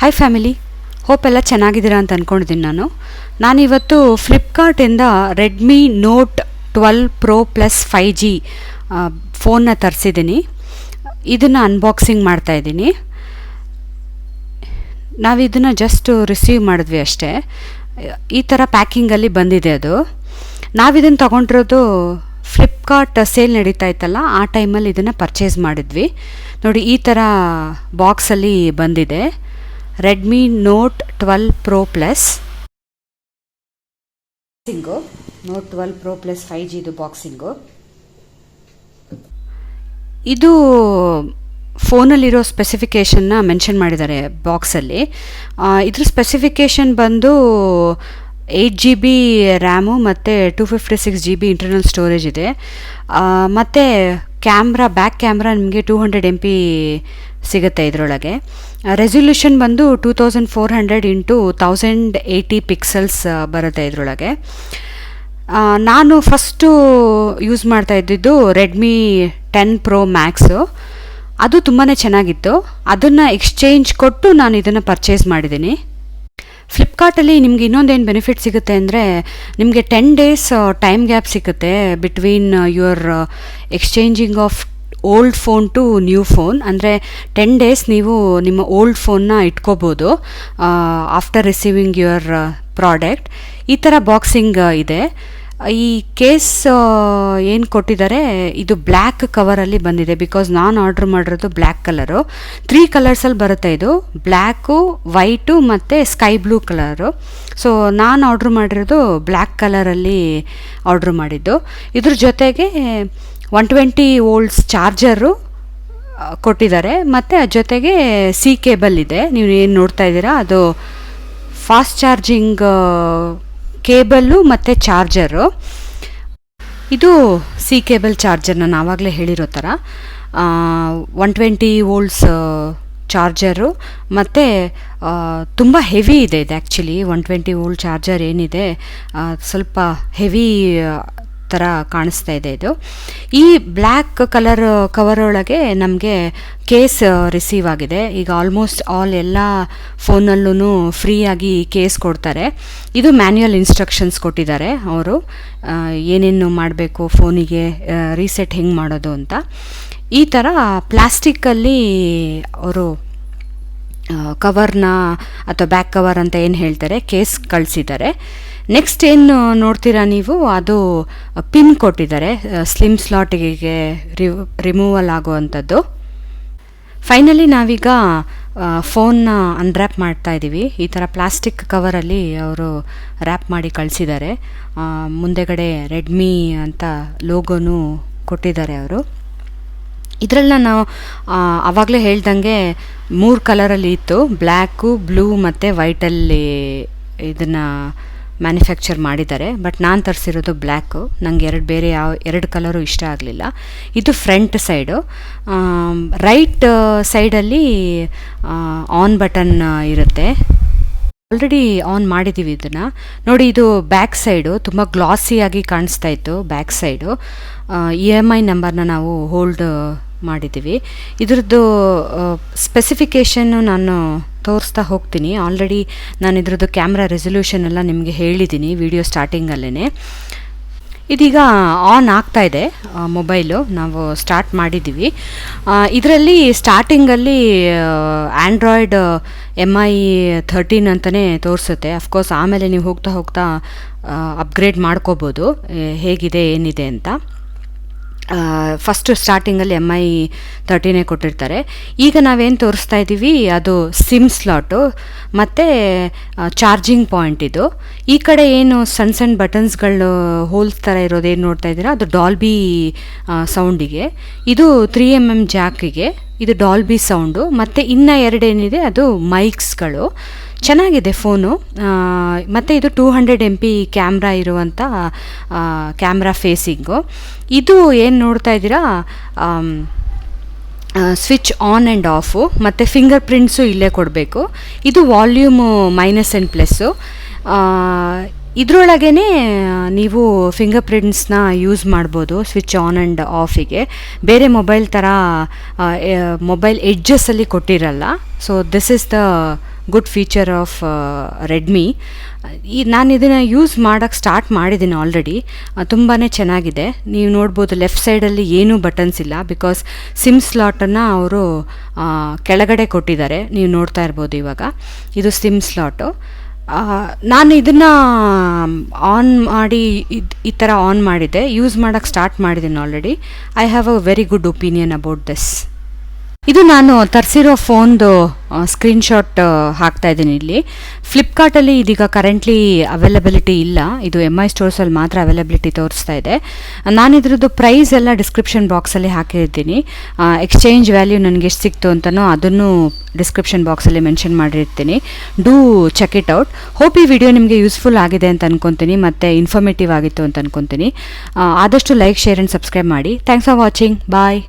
Hi family, hope ಎಲ್ಲ ಚೆನ್ನಾಗಿದ್ದೀರಾ ಅಂತ ಅಂದ್ಕೊಂಡಿದ್ದೀನಿ. ನಾನಿವತ್ತು ಫ್ಲಿಪ್ಕಾರ್ಟಿಂದ Redmi Note 12 Pro Plus 5G ಫೋನ್ನ ತರಿಸಿದ್ದೀನಿ. ಇದನ್ನು ಅನ್ಬಾಕ್ಸಿಂಗ್ ಮಾಡ್ತಾಯಿದ್ದೀನಿ. ನಾವಿದನ್ನು ಜಸ್ಟ್ ರಿಸೀವ್ ಮಾಡಿದ್ವಿ ಅಷ್ಟೇ. ಈ ಥರ ಪ್ಯಾಕಿಂಗಲ್ಲಿ ಬಂದಿದೆ. ಅದು ನಾವಿದನ್ನು ತೊಗೊಂಡಿರೋದು ಫ್ಲಿಪ್ಕಾರ್ಟ್ ಸೇಲ್ ನಡೀತಾ ಇತ್ತಲ್ಲ, ಆ ಟೈಮಲ್ಲಿ ಇದನ್ನು ಪರ್ಚೇಸ್ ಮಾಡಿದ್ವಿ. ನೋಡಿ, ಈ ಥರ ಬಾಕ್ಸಲ್ಲಿ ಬಂದಿದೆ. Redmi Note 12 Pro plus note 12 Pro Plus 5G ಇದು ಬಾಕ್ಸಿಂಗು. ಇದು ಫೋನಲ್ಲಿರೋ ಸ್ಪೆಸಿಫಿಕೇಷನ್ನ ಮೆನ್ಷನ್ ಮಾಡಿದ್ದಾರೆ ಬಾಕ್ಸಲ್ಲಿ. ಇದ್ರ ಸ್ಪೆಸಿಫಿಕೇಷನ್ ಬಂದು 8GB ರ್ಯಾಮು ಮತ್ತು 256GB ಇಂಟರ್ನಲ್ ಸ್ಟೋರೇಜ್ ಇದೆ. ಮತ್ತು ಬ್ಯಾಕ್ ಕ್ಯಾಮ್ರಾ ನಿಮಗೆ 200MP ಸಿಗುತ್ತೆ ಇದರೊಳಗೆ. ರೆಸಲ್ಯೂಷನ್ ಬಂದು 2400 x 1080 ಪಿಕ್ಸೆಲ್ಸ್ ಬರುತ್ತೆ ಇದರೊಳಗೆ. ನಾನು ಫಸ್ಟು ಯೂಸ್ ಮಾಡ್ತಾ ಇದ್ದಿದ್ದು ರೆಡ್ಮಿ 10 ಪ್ರೋ ಮ್ಯಾಕ್ಸು. ಅದು ತುಂಬಾ ಚೆನ್ನಾಗಿತ್ತು. ಅದನ್ನು ಎಕ್ಸ್ಚೇಂಜ್ ಕೊಟ್ಟು ನಾನು ಇದನ್ನು ಪರ್ಚೇಸ್ ಮಾಡಿದ್ದೀನಿ. ಫ್ಲಿಪ್ಕಾರ್ಟಲ್ಲಿ ನಿಮ್ಗೆ ಇನ್ನೊಂದೇನು ಬೆನಿಫಿಟ್ ಸಿಗುತ್ತೆ ಅಂದರೆ, ನಿಮಗೆ 10 days ಟೈಮ್ ಗ್ಯಾಪ್ ಸಿಗುತ್ತೆ between your exchanging of old phone to new phone. ಅಂದರೆ 10 days ನೀವು ನಿಮ್ಮ ಓಲ್ಡ್ ಫೋನ್ನ ಇಟ್ಕೋಬೋದು ಆಫ್ಟರ್ ರಿಸೀವಿಂಗ್ ಯುವರ್ ಪ್ರಾಡಕ್ಟ್. ಈ ಥರ ಬಾಕ್ಸಿಂಗ್ ಇದೆ. ಈ ಕೇಸ್ ಏನು ಕೊಟ್ಟಿದ್ದಾರೆ, ಇದು ಬ್ಲ್ಯಾಕ್ ಕವರಲ್ಲಿ ಬಂದಿದೆ. ಬಿಕಾಸ್ ನಾನು ಆರ್ಡ್ರ್ ಮಾಡಿರೋದು ಬ್ಲ್ಯಾಕ್ ಕಲರು. 3 ಕಲರ್ಸಲ್ಲಿ ಬರುತ್ತೆ ಇದು: ಬ್ಲ್ಯಾಕು, ವೈಟು ಮತ್ತು ಸ್ಕೈ ಬ್ಲೂ ಕಲರು. ಸೊ ನಾನು ಆರ್ಡ್ರ್ ಮಾಡಿರೋದು ಬ್ಲ್ಯಾಕ್ ಕಲರಲ್ಲಿ ಆರ್ಡ್ರ್ ಮಾಡಿದ್ದು. ಇದ್ರ ಜೊತೆಗೆ 120 volts ಚಾರ್ಜರು ಕೊಟ್ಟಿದ್ದಾರೆ. ಮತ್ತು ಅದ್ರ ಜೊತೆಗೆ ಸಿ ಕೇಬಲ್ ಇದೆ. ನೀವು ಏನು ನೋಡ್ತಾ ಇದ್ದೀರಾ, ಅದು ಫಾಸ್ಟ್ ಚಾರ್ಜಿಂಗ್ ಕೇಬಲ್ಲು ಮತ್ತು ಚಾರ್ಜರು. ಇದು ಸಿ ಕೇಬಲ್ ಚಾರ್ಜರ್, ನಾನು ಆವಾಗಲೇ ಹೇಳಿರೋ ಥರ 120 volts ಚಾರ್ಜರು. ಮತ್ತು ತುಂಬ ಹೆವಿ ಇದೆ ಇದು. ಆ್ಯಕ್ಚುಲಿ 120 volt ಚಾರ್ಜರ್ ಏನಿದೆ ಸ್ವಲ್ಪ ಹೆವಿ ಥರ ಕಾಣಿಸ್ತಾ ಇದೆ ಇದು. ಈ ಬ್ಲ್ಯಾಕ್ ಕಲರ್ ಕವರ್ ಒಳಗೆ ನಮಗೆ ಕೇಸ್ ರಿಸೀವ್ ಆಗಿದೆ. ಈಗ ಆಲ್ಮೋಸ್ಟ್ ಎಲ್ಲ ಫೋನಲ್ಲೂ ಫ್ರೀಯಾಗಿ ಕೇಸ್ ಕೊಡ್ತಾರೆ. ಇದು ಮ್ಯಾನ್ಯುಯಲ್ ಇನ್ಸ್ಟ್ರಕ್ಷನ್ಸ್ ಕೊಟ್ಟಿದ್ದಾರೆ ಅವರು, ಏನೇನು ಮಾಡಬೇಕು ಫೋನಿಗೆ, ರೀಸೆಟ್ ಹೆಂಗೆ ಮಾಡೋದು ಅಂತ. ಈ ಥರ ಪ್ಲಾಸ್ಟಿಕ್ಕಲ್ಲಿ ಅವರು ಕವರ್ನ ಅಥವಾ ಬ್ಯಾಕ್ ಕವರ್ ಅಂತ ಏನು ಹೇಳ್ತಾರೆ, ಕೇಸ್ ಕಳಿಸಿದ್ದಾರೆ. ನೆಕ್ಸ್ಟ್ ಏನು ನೋಡ್ತೀರಾ ನೀವು, ಅದು ಪಿನ್ ಕೊಟ್ಟಿದ್ದಾರೆ ಸ್ಲಿಮ್ ಸ್ಲಾಟಿಗೆ ರಿಮೂವಲ್ ಆಗುವಂಥದ್ದು. ಫೈನಲಿ ನಾವೀಗ ಫೋನ್ನ ಅನ್ರ್ಯಾಪ್ ಮಾಡ್ತಾ ಇದ್ದೀವಿ. ಈ ಥರ ಪ್ಲಾಸ್ಟಿಕ್ ಕವರಲ್ಲಿ ಅವರು ರ್ಯಾಪ್ ಮಾಡಿ ಕಳಿಸಿದ್ದಾರೆ. ಮುಂದೆಗಡೆ ರೆಡ್ಮಿ ಅಂತ ಲೋಗೋನು ಕೊಟ್ಟಿದ್ದಾರೆ ಅವರು. ಇದರಲ್ಲಿ ನಾವು ಆವಾಗಲೇ ಹೇಳ್ದಂಗೆ 3 ಕಲರಲ್ಲಿ ಇತ್ತು: ಬ್ಲ್ಯಾಕು, ಬ್ಲೂ ಮತ್ತು ವೈಟಲ್ಲಿ ಇದನ್ನು ಮ್ಯಾನುಫ್ಯಾಕ್ಚರ್ ಮಾಡಿದ್ದಾರೆ. ಬಟ್ ನಾನು ತರಿಸಿರೋದು ಬ್ಲ್ಯಾಕು. ನನಗೆ ಬೇರೆ ಎರಡು ಕಲರು ಇಷ್ಟ ಆಗಲಿಲ್ಲ. ಇದು ಫ್ರಂಟ್ ಸೈಡು. ರೈಟ್ ಸೈಡಲ್ಲಿ ಆನ್ ಬಟನ್ ಇರುತ್ತೆ. ಆಲ್ರೆಡಿ ಆನ್ ಮಾಡಿದ್ದೀವಿ ಇದನ್ನು. ನೋಡಿ, ಇದು ಬ್ಯಾಕ್ ಸೈಡು ತುಂಬ ಗ್ಲಾಸಿಯಾಗಿ ಕಾಣಿಸ್ತಾ ಇತ್ತು. ಬ್ಯಾಕ್ ಸೈಡು EMI ನಂಬರ್ನ ನಾವು ಹೋಲ್ಡ್ ಮಾಡಿದ್ದೀವಿ. ಇದ್ರದ್ದು ಸ್ಪೆಸಿಫಿಕೇಷನ್ನು ನಾನು ತೋರಿಸ್ತಾ ಹೋಗ್ತೀನಿ. ಆಲ್ರೆಡಿ ನಾನು ಇದ್ರದ್ದು ಕ್ಯಾಮ್ರಾ ರೆಸಲ್ಯೂಷನ್ ಎಲ್ಲ ನಿಮಗೆ ಹೇಳಿದ್ದೀನಿ ವಿಡಿಯೋ ಸ್ಟಾರ್ಟಿಂಗಲ್ಲೇ. ಇದೀಗ ಆನ್ ಆಗ್ತಾ ಇದೆ ಮೊಬೈಲು. ನಾವು ಸ್ಟಾರ್ಟ್ ಮಾಡಿದ್ದೀವಿ. ಇದರಲ್ಲಿ ಸ್ಟಾರ್ಟಿಂಗಲ್ಲಿ ಆ್ಯಂಡ್ರಾಯ್ಡ್ MI 13 ಅಂತಲೇ ತೋರಿಸುತ್ತೆ. ಅಫ್ಕೋರ್ಸ್ ಆಮೇಲೆ ನೀವು ಹೋಗ್ತಾ ಹೋಗ್ತಾ ಅಪ್ಗ್ರೇಡ್ ಮಾಡ್ಕೋಬೋದು ಹೇಗಿದೆ ಏನಿದೆ ಅಂತ. ಫಸ್ಟು ಸ್ಟಾರ್ಟಿಂಗಲ್ಲಿ MI 13 ಕೊಟ್ಟಿರ್ತಾರೆ. ಈಗ ನಾವೇನು ತೋರಿಸ್ತಾ ಇದ್ದೀವಿ ಅದು ಸಿಮ್ ಸ್ಲಾಟು ಮತ್ತು ಚಾರ್ಜಿಂಗ್ ಪಾಯಿಂಟ್. ಇದು ಈ ಕಡೆ ಏನು ಸಣ್ಣ ಸಣ್ಣ ಬಟನ್ಸ್ಗಳು ಹೋಲ್ಸ್ ಥರ ಇರೋದೇನು ನೋಡ್ತಾ ಇದ್ದೀರಾ, ಅದು ಡಾಲ್ಬಿ ಸೌಂಡಿಗೆ. ಇದು 3mm ಜಾಕಿಗೆ. ಇದು ಡಾಲ್ಬಿ ಸೌಂಡು. ಮತ್ತು ಇನ್ನು ಎರಡೇನಿದೆ ಅದು ಮೈಕ್ಸ್ಗಳು. ಚೆನ್ನಾಗಿದೆ ಫೋನು. ಮತ್ತು ಇದು 200MP ಕ್ಯಾಮ್ರಾ ಇರುವಂಥ ಕ್ಯಾಮ್ರಾ ಫೇಸಿಂಗು. ಇದು ಏನು ನೋಡ್ತಾ ಇದ್ದೀರಾ, ಸ್ವಿಚ್ ಆನ್ ಆ್ಯಂಡ್ ಆಫು ಮತ್ತು ಫಿಂಗರ್ ಪ್ರಿಂಟ್ಸು ಇಲ್ಲೇ ಕೊಡಬೇಕು. ಇದು ವಾಲ್ಯೂಮು -+. ಇದರೊಳಗೇ ನೀವು ಫಿಂಗರ್ ಪ್ರಿಂಟ್ಸ್ನ ಯೂಸ್ ಮಾಡ್ಬೋದು ಸ್ವಿಚ್ ಆನ್ ಆ್ಯಂಡ್ ಆಫಿಗೆ. ಬೇರೆ ಮೊಬೈಲ್ ಥರ ಮೊಬೈಲ್ ಎಡ್ಜಸ್ಸಲ್ಲಿ ಕೊಟ್ಟಿರಲ್ಲ. So this is the good feature of Redmi. ನಾನು ಇದನ್ನು ಯೂಸ್ ಮಾಡೋಕ್ಕೆ ಸ್ಟಾರ್ಟ್ ಮಾಡಿದ್ದೀನಿ ಆಲ್ರೆಡಿ. ತುಂಬಾ ಚೆನ್ನಾಗಿದೆ. ನೀವು ನೋಡ್ಬೋದು ಲೆಫ್ಟ್ ಸೈಡಲ್ಲಿ ಏನೂ ಬಟನ್ಸ್ ಇಲ್ಲ, ಬಿಕಾಸ್ ಸಿಮ್ ಸ್ಲಾಟನ್ನು ಅವರು ಕೆಳಗಡೆ ಕೊಟ್ಟಿದ್ದಾರೆ. ನೀವು ನೋಡ್ತಾ ಇರ್ಬೋದು ಇವಾಗ ಇದು ಸಿಮ್ ಸ್ಲಾಟು. ನಾನು ಇದನ್ನು ಆನ್ ಮಾಡಿ ಈ ಥರ ಆನ್ ಮಾಡಿದ್ದೆ, ಯೂಸ್ ಮಾಡೋಕ್ಕೆ ಸ್ಟಾರ್ಟ್ ಮಾಡಿದ್ದೀನಿ already. I have a very good opinion about this. ಇದು ನಾನು ತರಿಸಿರೋ ಫೋನ್ದು ಸ್ಕ್ರೀನ್ಶಾಟ್ ಹಾಕ್ತಾ ಇದ್ದೀನಿ ಇಲ್ಲಿ. ಫ್ಲಿಪ್ಕಾರ್ಟಲ್ಲಿ ಇದೀಗ ಕರೆಂಟ್ಲಿ ಅವೈಲಬಿಲಿಟಿ ಇಲ್ಲ, ಇದು MI ಸ್ಟೋರ್ಸಲ್ಲಿ ಮಾತ್ರ ಅವೈಲಬಿಲಿಟಿ ತೋರಿಸ್ತಾ ಇದೆ. ನಾನು ಇದ್ರದ್ದು ಪ್ರೈಸ್ ಎಲ್ಲ ಡಿಸ್ಕ್ರಿಪ್ಷನ್ ಬಾಕ್ಸಲ್ಲಿ ಹಾಕಿರ್ತೀನಿ. ಎಕ್ಸ್ಚೇಂಜ್ ವ್ಯಾಲ್ಯೂ ನನಗೆ ಎಷ್ಟು ಸಿಕ್ತು ಅಂತಲೂ ಅದನ್ನು ಡಿಸ್ಕ್ರಿಪ್ಷನ್ ಬಾಕ್ಸಲ್ಲಿ ಮೆನ್ಷನ್ ಮಾಡಿರ್ತೀನಿ. Do check it out. Hope ಈ ವಿಡಿಯೋ ನಿಮಗೆ ಯೂಸ್ಫುಲ್ ಆಗಿದೆ ಅಂತ ಅನ್ಕೊತೀನಿ, ಮತ್ತು ಇನ್ಫಾರ್ಮೇಟಿವ್ ಆಗಿತ್ತು ಅಂತ ಅನ್ಕೊತೀನಿ. ಆದಷ್ಟು ಲೈಕ್, ಶೇರ್ ಆ್ಯಂಡ್ ಸಬ್ಸ್ಕ್ರೈಬ್ ಮಾಡಿ. Thanks for watching. ಬಾಯ್.